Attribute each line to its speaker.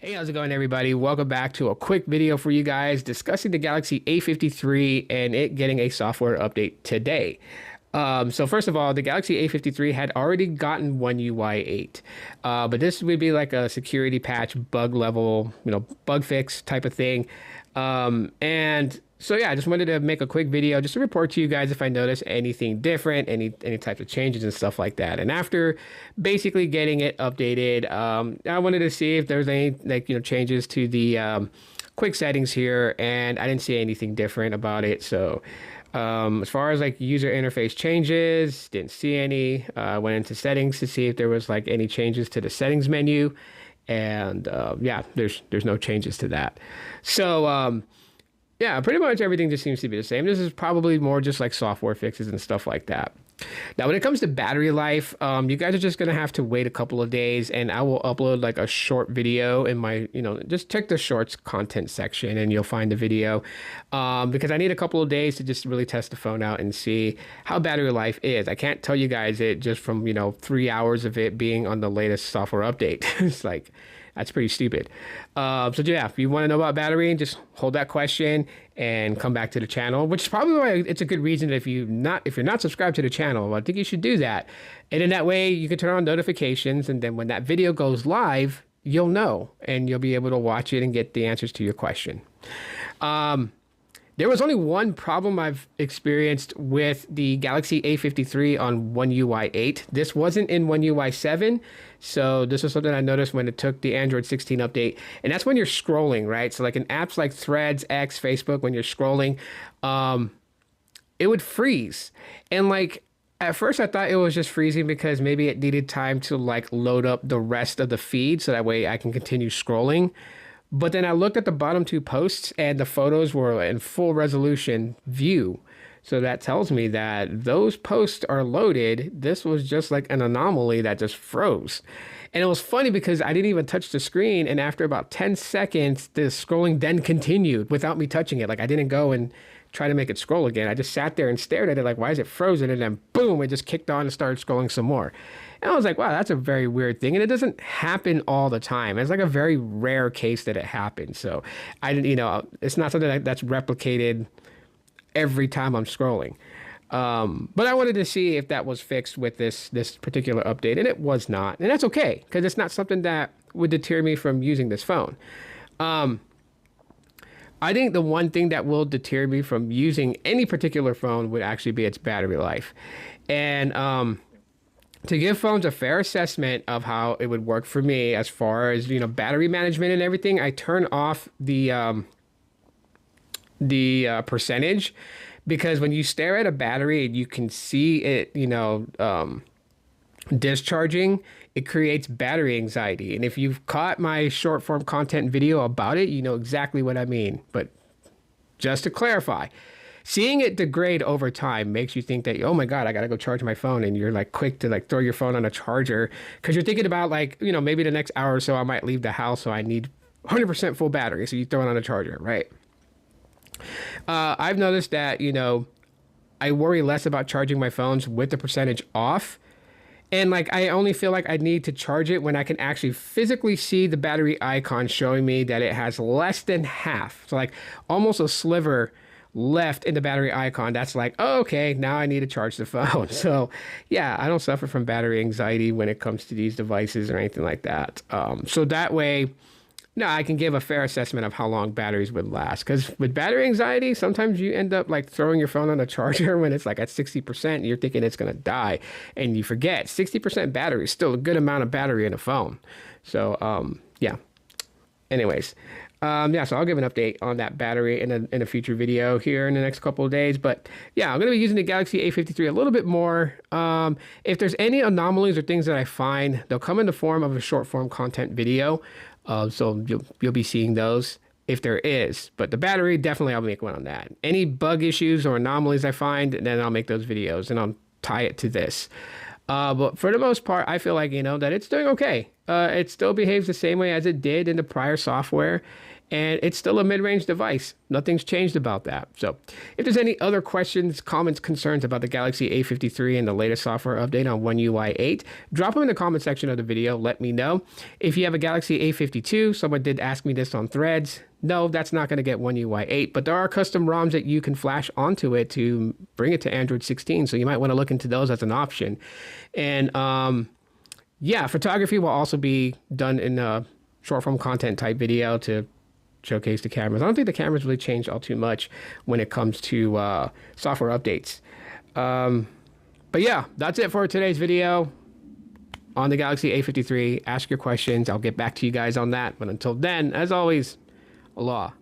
Speaker 1: Hey, how's it going, everybody? Welcome back to a quick video for you guys discussing the Galaxy A53 and it getting a software update today. So first of all, the Galaxy A53 had already gotten One UI 8, but this would be like a security patch, bug level, bug fix type of thing. And so yeah, I just wanted to make a quick video just to report to you guys if I notice anything different, any types of changes and stuff like that. And after basically getting it updated, I wanted to see if there's any changes to the quick settings here, and I didn't see anything different about it. So as far as like user interface changes, didn't see any. Went into settings to see if there was like any changes to the settings menu, and yeah, there's no changes to that. So yeah, pretty much everything just seems to be the same. This is probably more just like software fixes and stuff like that. Now, when it comes to battery life, you guys are just going to have to wait a couple of days, and I will upload like a short video in my, just check the shorts content section and you'll find the video, because I need a couple of days to just really test the phone out and see how battery life is. I can't tell you guys it just from, 3 hours of it being on the latest software update. It's like, that's pretty stupid. So yeah, if you want to know about battery, just hold that question and come back to the channel, which is probably why it's a good reason that if you're not subscribed to the channel, I think you should do that. And in that way, you can turn on notifications, and then when that video goes live, you'll know, and you'll be able to watch it and get the answers to your question. There was only one problem I've experienced with the Galaxy A53 on One UI 8. This wasn't in One UI 7, so this was something I noticed when it took the Android 16 update, and that's when you're scrolling, right? So like in apps like Threads, X, Facebook, when you're scrolling, it would freeze. And like at first I thought it was just freezing because maybe it needed time to like load up the rest of the feed so that way I can continue scrolling. But then I looked at the bottom two posts and the photos were in full resolution view. So that tells me that those posts are loaded. This was just like an anomaly that just froze. And it was funny because I didn't even touch the screen. And after about 10 seconds, the scrolling then continued without me touching it. Like I didn't go and try to make it scroll again. I just sat there and stared at it like, why is it frozen? And then boom, it just kicked on and started scrolling some more. And I was like, wow, that's a very weird thing. And it doesn't happen all the time. It's like a very rare case that it happens. So I didn't, it's not something that's replicated every time I'm scrolling. But I wanted to see if that was fixed with this particular update, and it was not. And that's okay, because it's not something that would deter me from using this phone. I think the one thing that will deter me from using any particular phone would actually be its battery life. And to give phones a fair assessment of how it would work for me as far as, battery management and everything, I turn off the percentage, because when you stare at a battery and you can see it, discharging, it creates battery anxiety. And if you've caught my short form content video about it, you know exactly what I mean. But just to clarify, seeing it degrade over time makes you think that, oh my God, I gotta go charge my phone, and you're like quick to like throw your phone on a charger because you're thinking about like, maybe the next hour or so I might leave the house, so I need 100% full battery. So you throw it on a charger, right? I've noticed that, I worry less about charging my phones with the percentage off. And like, I only feel like I need to charge it when I can actually physically see the battery icon showing me that it has less than half. So like almost a sliver left in the battery icon. That's like, oh, okay, now I need to charge the phone. So yeah, I don't suffer from battery anxiety when it comes to these devices or anything like that. So that way, no, I can give a fair assessment of how long batteries would last. Because with battery anxiety, sometimes you end up like throwing your phone on a charger when it's like at 60%, and you're thinking it's going to die. And you forget 60% battery is still a good amount of battery in a phone. So, yeah. Anyways, yeah, so I'll give an update on that battery in a future video here in the next couple of days. But yeah, I'm going to be using the Galaxy A53 a little bit more. If there's any anomalies or things that I find, they'll come in the form of a short form content video. So you'll be seeing those if there is. But the battery, definitely I'll make one on that. Any bug issues or anomalies I find, then I'll make those videos and I'll tie it to this. But for the most part, I feel like, that it's doing okay. It still behaves the same way as it did in the prior software, and it's still a mid-range device. Nothing's changed about that. So if there's any other questions, comments, concerns about the Galaxy A53 and the latest software update on One UI 8, drop them in the comment section of the video. Let me know. If you have a Galaxy A52, someone did ask me this on Threads. No, that's not going to get One UI 8, but there are custom ROMs that you can flash onto it to bring it to Android 16. So you might want to look into those as an option. And yeah, photography will also be done in a short form content type video to showcase the cameras. I don't think the cameras really changed all too much when it comes to software updates. But yeah, that's it for today's video on the Galaxy A53. Ask your questions. I'll get back to you guys on that. But until then, as always, Allah.